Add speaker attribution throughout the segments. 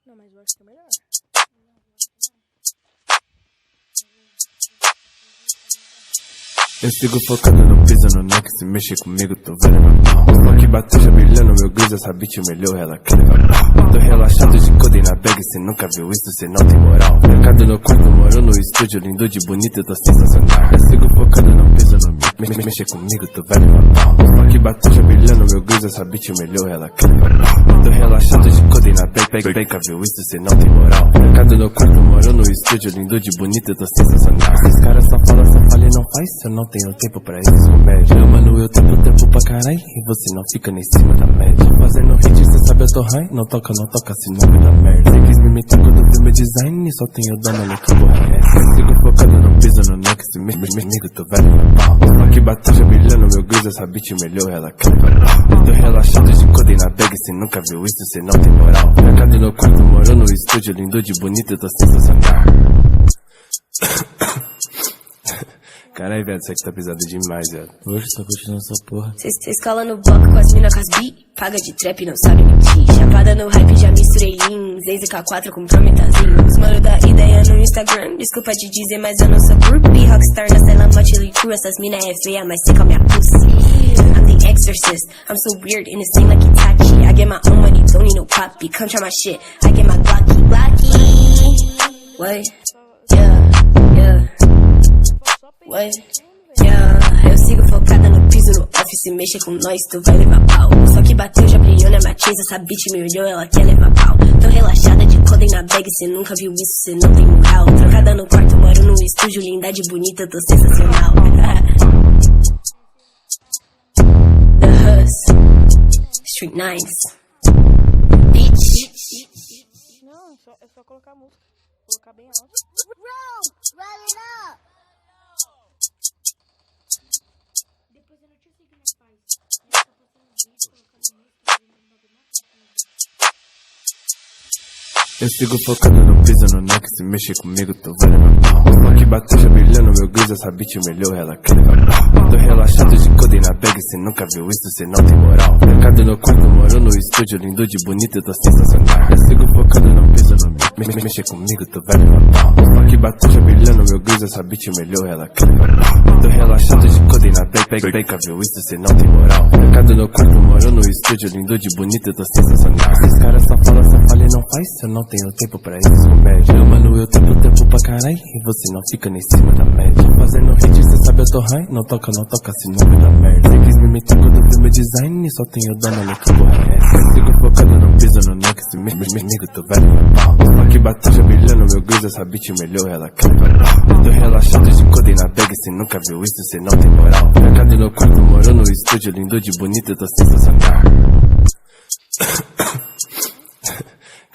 Speaker 1: Não, mas eu acho que é melhor.
Speaker 2: Eu sigo focado no piso, no neck, se mexe comigo, tô vendo meu pau. Só que bateu já brilhando, meu gris, essa bitch humilhou, ela quer levar pau. Tô relaxado de coden na bag, cê nunca viu isso, cê não tem moral. Mercado no quarto, moro no estúdio, lindo de bonito, eu tô sensacional. Eu sigo focado no piso, no mexe comigo, tô vendo meu pau. Só que bateu já brilhando, meu gris, essa bitch humilhou, ela quer levar pau. Tô relaxado de coden na bag, nunca viu isso, cê não tem moral. Mercado no quarto, moro no estúdio, lindo de bonito, eu tô sensacional. Esses caras só falam e não faz, eu não tenho tempo pra esses comédia. Meu mano, eu tenho tempo pra caralho e você não fica nem em cima da média. Fazendo hit, cê sabe eu tô high, não toca, senão vai dar merda. Cê quis me imitar quando viu meu design, só tenho dano, olha que porra é essa. Eu sigo focado no piso, no neck, se comigo, tô velho no pau. Só que bateu já brilhando, meu gris, essa bitch melhor, ela quer levar pau. Tô relaxado de coden na bag, cê nunca viu isso, cê não tem moral. Mercado no quarto, moro no estúdio, lindo de bonito, eu tô sensacional. Caralho, velho, isso aqui tá pesado demais, velho.
Speaker 3: Hoje tô curtindo essa porra.
Speaker 4: Cês cola no bloco com as mina com as bi. Paga de trap e não sabe mentir. Chapada no hype, já misturei lean. Zaze K4 com prometazinho. Os mano da ideia no Instagram. Desculpa te dizer, mas eu não sou groupie. Rockstar na cela, Motley Crue. Essas mina é feia, mas seca minha pussy. I'm the exorcist. I'm so weird in this thing like Itachi. I get my own money, don't need no poppy. Come try my shit. I get my Glocky. What? Yeah. What? Yeah. Eu sigo focada no piso, no office, mexe com nós, tu vai levar pau. Só que bateu, já brilhou na matiza, essa bitch me olhou, ela quer levar pau. Tô relaxada de coden na bag, cê nunca viu isso, cê não tem moral. Trancada no quarto, moro no estúdio, lindade bonita, tô sensacional. The Hus, Street Nines, bitch.
Speaker 1: Não, é só colocar a música. Colocar bem alto.
Speaker 5: Depois eu não te sigo na paz. Eu tô postando vídeo, colocando música, fazendo bagulho na foto.
Speaker 2: Eu sigo focado no piso, no neck, se mexe comigo, tô vendo meu pau. Só que bateu já brilhando, meu gris, essa bitch melhor, ela quer levar pau. Tô relaxado de coden na bag, cê nunca viu isso, cê não tem moral. Mercado no quarto, moro no estúdio, lindo de bonito, eu tô sensacional. Eu sigo focado no piso, no mexe comigo, tô vendo meu pau. Só que bateu já brilhando, meu gris, essa bitch melhor, ela quer levar pau. Tô relaxado de coden na bag, nunca viu isso, cê não tem moral. Mercado no quarto, moro no estúdio, lindo de bonito, eu tô sensacional. Esses caras só falam e não faz, eu não tenho tempo pra esses comédia. Meu mano, eu tenho tempo pra caralho e você não fica nem em cima da média. Fazendo hit, cê sabe eu tô high, não toca, senão vai dar merda. Cê quis me imitar quando viu meu design, só tenho dano, olha que porra é essa. Eu sigo focado no piso, no neck, se comigo, tô velho no pau. Só que bateu já brilhando, meu gris, essa bitch melhor, ela quer levar pau. Tô relaxado de coden na bag, cê nunca viu isso, cê não tem moral. Mercado no quarto, moro no estúdio, lindo de bonito, eu tô sensacional.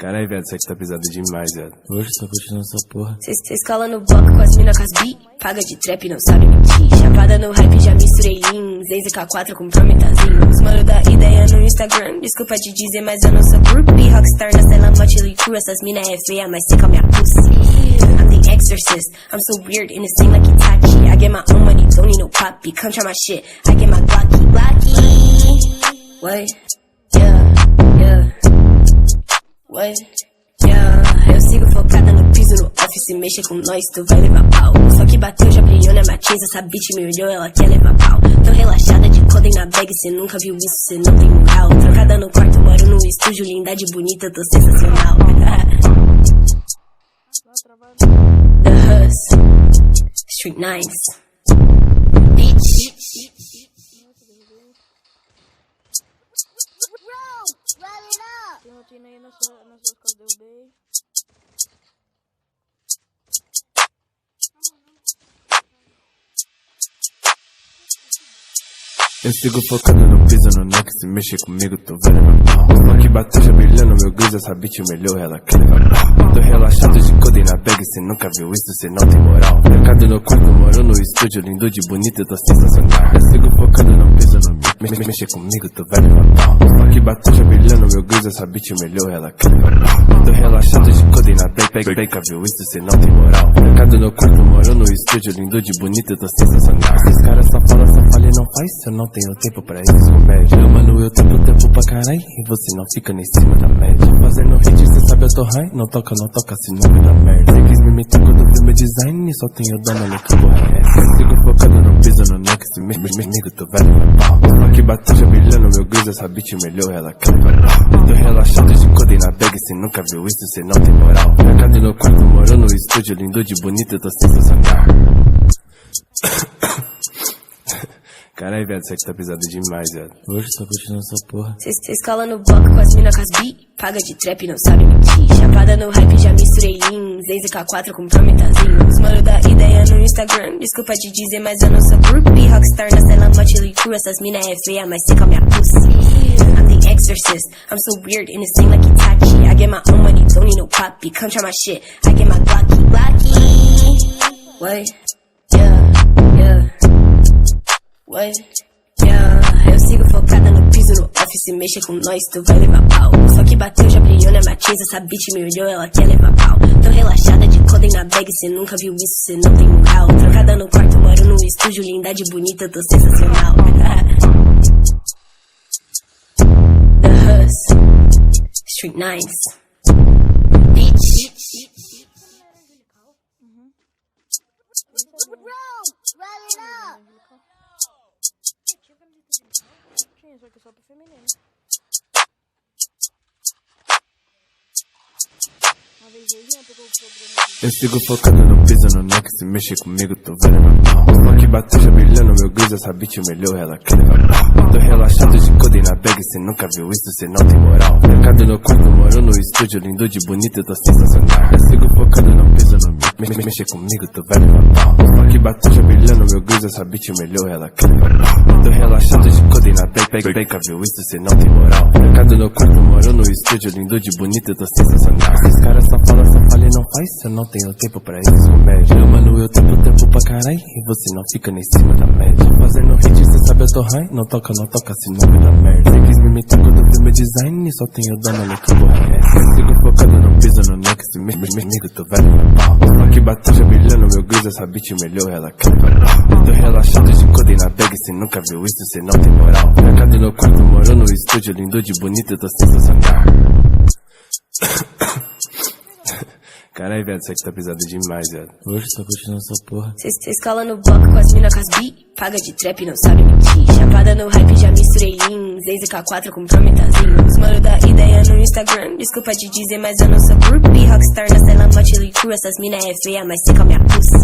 Speaker 2: Caralho, velho, isso aqui tá pesado demais, velho.
Speaker 3: Hoje tô curtindo essa porra.
Speaker 4: Cês cola no bloco com as mina com as bi. Paga de trap e não sabe mentir. Chapada no hype, já misturei lean. Zaze K4 com prometazinho. Os mano da ideia no Instagram. Desculpa te dizer, mas eu não sou groupie. Rockstar na cela, Motley Crue. Essas mina é feia, mas seca minha pussy. I'm the exorcist. I'm so weird in this thing like Itachi. I get my own money, don't need no poppy. Come try my shit. I get my Glocky. What? Yeah. What? Yeah. Eu sigo focada no piso, no office, mexe com nós, tu vai levar pau. Só que bateu, já brilhou na matiza, essa bitch me olhou, ela quer levar pau. Tô relaxada de coden na bag, cê nunca viu isso, cê não tem moral. Trancada no quarto, moro no estúdio, lindade bonita, tô sensacional. The Hus, Street Nines, bitch.
Speaker 1: Tem rotina aí nas suas casas, derrubei.
Speaker 2: Eu sigo focado no piso, no neck, se mexe comigo, tô vendo meu pau. Só que bateu já brilhando, meu gris, essa bitch melhor, ela quer levar pau. Tô relaxado de coden na bag, cê nunca viu isso, cê não tem moral. Mercado no quarto, moro no estúdio, lindo de bonito, eu tô sensacional. Eu sigo focado no piso, no Mexer comigo, tu vai levar pau. Só que bateu já brilhando, meu Deus, essa bitch humilhou, ela quer levar pau. Tô relaxado de codeína, pega, viu isso, cê não tem moral. Mercado no quarto, moro no estúdio, lindo de bonito, eu tô sensacional. Esses caras só falam e não faz, eu não tenho tempo pra esses comédias. Mano, eu tenho tempo pra caralho, e você não fica nem em cima da média. Fazendo hit, cê sabe eu tô high, não toca, senão vai dar merda. Cê quis me imitar quando eu meu design, só tenho dano no que porra é essa. Sigo focado no piso, no neck, se amigo, tu vai levar pau. Só que bateu já brilhando, meu Deus, essa bitch melhor, ela quer levar pau. Tô relaxado de codeína, pega, cê nunca viu isso, cê não tem moral. Mercado no quarto, moro no estúdio, lindo de bonito, eu tô sensacional. Caralho, velho, você que tá pisado demais, velho.
Speaker 3: Hoje tá curtindo essa porra.
Speaker 4: Cês colam no bloco com as mina com as bi, paga de trap não sabe mentir. Chapada no hype, já misturei lean, Zenze K4 com prometazinho. Os mano da ideia no Instagram, desculpa te dizer, mas eu não sou groupie. Rockstar na cela, mochila crew, essas mina é feia, mas seca minha pussy. I'm the exorcist, I'm so weird in this thing like Itachi. I get my own money, don't need no poppy, come try my shit, I get my Glocky. What? Yeah. What? Yeah. Eu sigo focada no piso, no office, mexa com nós, tu vai levar pau. Só que bateu, já brilhou na matiza, essa bitch me olhou, ela quer levar pau. Tô relaxada de codeína bag, cê nunca viu isso, cê não tem moral. Trancada no quarto, moro no estúdio, lindade bonita, tô sensacional. The Hus, Street Nines, bitch.
Speaker 1: Tinha, só que é só pro feminino. Uma vez eu já pegou o programa.
Speaker 2: Eu sigo focado no piso, no neck, se mexer comigo, tu vai levar pau. Só que bateu já brilhando, meu Deus, essa bitch melhor, ela quer levar pau. Tô relaxado de codeína bag, cê nunca viu isso, cê não tem moral. Mercado no quarto, moro no estúdio, lindo de bonito, eu tô sensacional. Eu sigo focado no piso, no neck, mexer comigo, tu vai levar pau. Só que bateu já brilhando, meu Deus, essa bitch melhor, ela quer levar pau. Tô relaxado de codeína pega, viu isso, cê não tem moral. Mercado no quarto, moro no estúdio, lindo de bonito, eu tô sensacional. Esses caras só falam e não faz, eu não tenho tempo pra esses comédias. Mano, eu tenho tempo pra caralho, e você não fica nem em cima da média. Fazendo hit, cê sabe eu tô high, não toca, senão vai dar merda. Cê quis me imitar quando eu vi meu design, só tenho dano no que porra é essa. Sigo focado no piso, no neck, se amigo, tu vai levar pau. Só que bateu já brilhando, meu Deus, essa bitch melhor, ela quer levar pau. Tô relaxado de codeína bag, cê nunca viu isso, cê não tem moral. Mercado no quarto, moro no estúdio, lindo de bonito, eu tô sensacional. Caralho, velho, você que tá pisado demais, velho.
Speaker 3: Hoje tá curtindo essa porra.
Speaker 4: Cês colam no bloco com as mina com as bi, paga de trap não sabe mentir. Chapada no hype, já misturei lean, Zenze K4 com prometazinho. Os mano da ideia no Instagram, desculpa te dizer, mas eu não sou groupie. Rockstar na cela, mochila crew, essas mina é feia, mas seca minha pussy.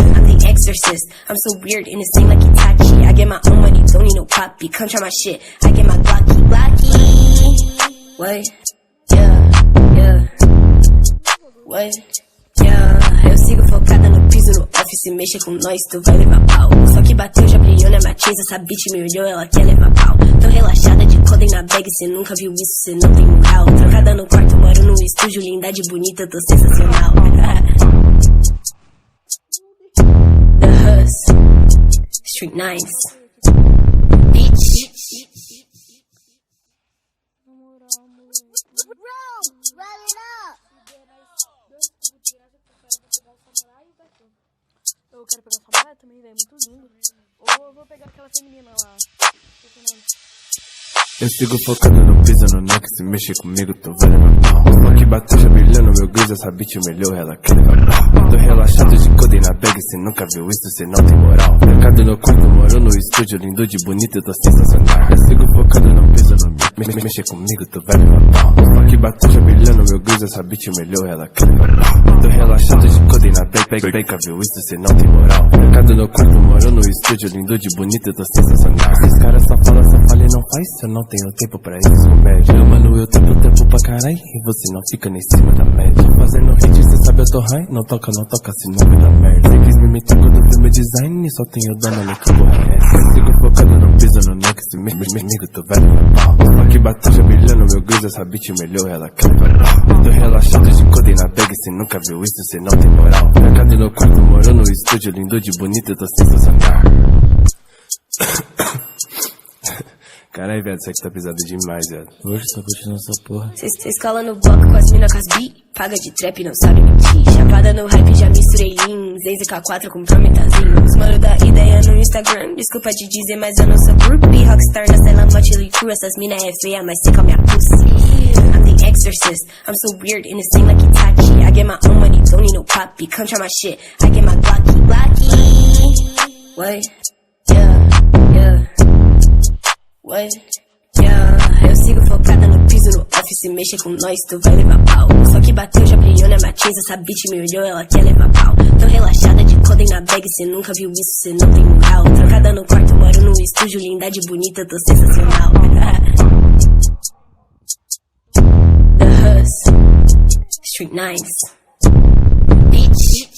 Speaker 4: I'm the exorcist, I'm so weird in this thing like Itachi. I get my own money, don't need no poppy, come try my shit, I get my Glocky. What? Yeah. What? Yeah. Eu sigo focada no piso, no office, mexa com nós, tu vai levar pau. Só que bateu, já brilhou na matiza, essa bitch me olhou, ela quer levar pau. Tô relaxada de codeína bag, cê nunca viu isso, cê não tem moral. Trancada no quarto, moro no estúdio, lindade bonita, tô sensacional. The Hus, Street Nines, bitch.
Speaker 1: Eu quero pegar essa mulher também, velho, muito lindo. Ou eu vou pegar aquela feminina lá.
Speaker 2: Eu sigo focado no piso, no neck, se mexer comigo, tu vai levar pau. Só que bateu já brilhando, meu Deus, essa bitch melhor, ela quer levar pau. Tô relaxado de codeína bag, cê nunca viu isso, cê não tem moral. Mercado no quarto, moro no estúdio, lindo de bonito, eu tô sensacional. Eu sigo focado no piso, no neck, mexer comigo, tu vai levar pau. Só que bateu já brilhando, meu Deus, essa bitch melhor, ela quer levar pau. Tô relaxado de codeína pega, viu isso, cê não tem moral. Mercado no quarto, moro no estúdio, lindo de bonito, eu tô sensacional. Esses caras só falam e não faz, eu não tenho tempo pra esses comédias. Mano, eu tenho tempo pra caralho, e você não fica nem em cima da média. Fazendo hit, cê sabe eu tô high, não toca, senão vai dar merda. Cê quis me imitar quando eu vi meu design, só tenho dano no que porra é essa. Sigo focado no piso, no neck, se amigo, tu vai levar pau. Só que bateu já brilhando, meu Deus, essa bitch melhor, ela quer levar pau. Tô relaxado de codeína bag, cê nunca viu isso, cê não tem moral. Mercado no quarto, moro no estúdio, lindo de bonito, eu tô sensacional. Caralho, viado, isso aqui tá pesado demais, viado.
Speaker 3: Hoje tá curtindo essa porra.
Speaker 4: Cês cola no bloco com as mina com as bi, paga de trap não sabe mentir. Chapada no hype, já misturei lean, Zenze K4 com prometazinho. Os mano da ideia no Instagram, desculpa de dizer, mas eu não sou groupie. Rockstar na cela, mochila e crew, essas mina é feia, mas sei com a minha pussy. I'm the exorcist, I'm so weird in this thing like Itachi. I get my own money, don't need no poppy. Come try my shit, I get my Glocky. What? Yeah. What? Yeah. Eu sigo focada no piso, no office, mexe com nós, tu vai levar pau. Só que bateu, já brilhou na matiza, essa bitch me olhou, ela quer levar pau. Tô relaxada de codem na bag, cê nunca viu isso, cê não tem moral. Trancada no quarto, moro no estúdio, lindade bonita, tô sensacional. The Hus, Street Nines, bitch.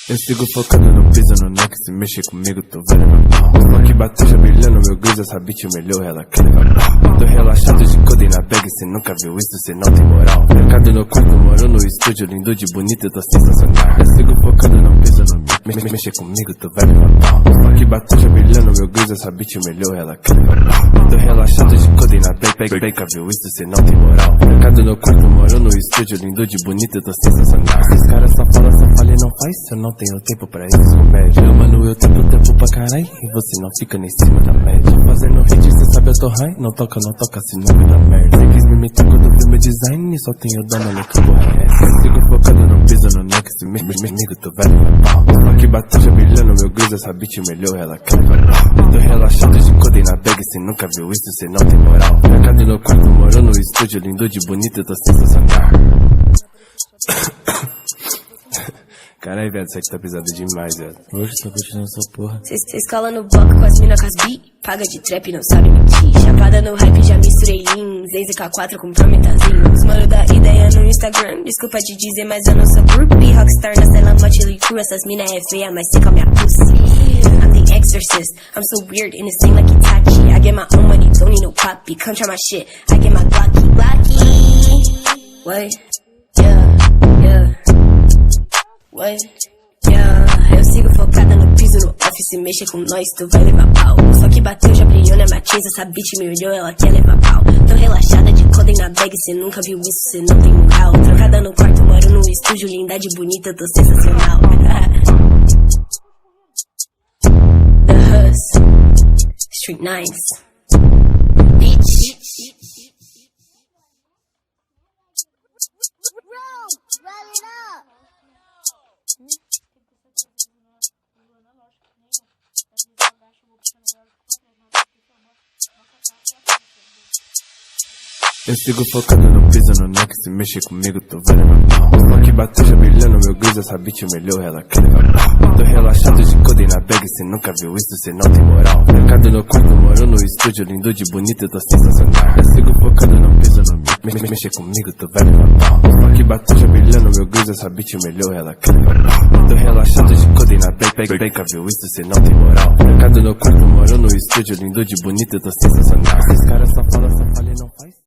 Speaker 2: Eu sigo focado no piso, no neck, se mexe comigo, tô vendo meu pau. Só que bateu já brilhando meu griso, essa bitch melhor, ela quer levar pau. Tô relaxado de codem na bag, cê nunca viu isso, cê não tem moral. Mercado no quarto, moro no estúdio, lindo de bonito, eu tô sensacional. Eu sigo focado no piso, no mexe comigo, tô vendo meu pau. Só que bateu já brilhando meu griso, essa bitch melhor, ela quer levar pau. Tô relaxado de codem na bag, nunca viu isso, cê não tem moral. Mercado no quarto, moro no estúdio, lindo de bonito, eu tô sensacional. Esses caras só falam e não faz, eu não tenho tempo pra esses comédia. Eu, mano, eu tenho tempo pra caralho, e você não fica nem em cima da média. Fazendo hit, cê sabe eu tô high, não toca, se não me dá merda. Cê quis me imitar quando eu vi meu design, só tenho dó, mano, que porra é essa? Eu sigo focado no piso, no neck, se comigo, tô velho meu pau. Só que bateu já brilhando meu griso, essa bitch melhor, ela quer levar pau. Eu tô relaxado de codem na bag, cê nunca viu isso, cê não tem moral. Mercado no quarto, moro no estúdio, lindo de bonito, eu tô sensacional. Caralho, velho, isso aqui tá pesado demais, velho.
Speaker 3: Hoje tá curtindo essa porra.
Speaker 4: Cês cola no bloco com as mina com as bi, paga de trap não sabe mentir. Chapada no hype, já misturei lean, Zenze K4 com prometazinho. Os mano da ideia no Instagram, desculpa de dizer, mas eu não sou groupie. Rockstar na cela, mochila e crew, essas mina é feia, mas sei com a minha pussy. I'm the exorcist, I'm so weird in this thing like Itachi. I get my own money, don't need no poppy. Come try my shit, I get my Glocky. What? Yeah. What? Yeah. Eu sigo focada no piso, no office, mexe com nós, tu vai levar pau. Só que bateu, já brilhou na matiza, essa bitch me olhou, ela quer levar pau. Tô relaxada de codem na bag, cê nunca viu isso, cê não tem moral. Trancada no quarto, moro no estúdio, lindade bonita, tô sensacional. The Hus, Street Nines, bitch.
Speaker 2: Eu sigo focado no piso, no neck, se mexe comigo, tô vendo meu pau. Só que bateu já brilhando meu griso, essa bitch melhor, ela quer levar pau. Tô relaxado de codem na bag, cê nunca viu isso, cê não tem moral. Mercado no quarto, moro no estúdio, lindo de bonito, eu tô sensacional. Eu sigo focado no piso, no mexe comigo, tô vendo meu pau. Só que bateu já brilhando meu griso, essa bitch melhor, ela quer levar pau. Tô relaxado de codem na bag, nunca viu isso, cê não tem moral. Mercado no quarto, moro no estúdio, lindo de bonito, eu tô sensacional. Esses caras só falam e não faz.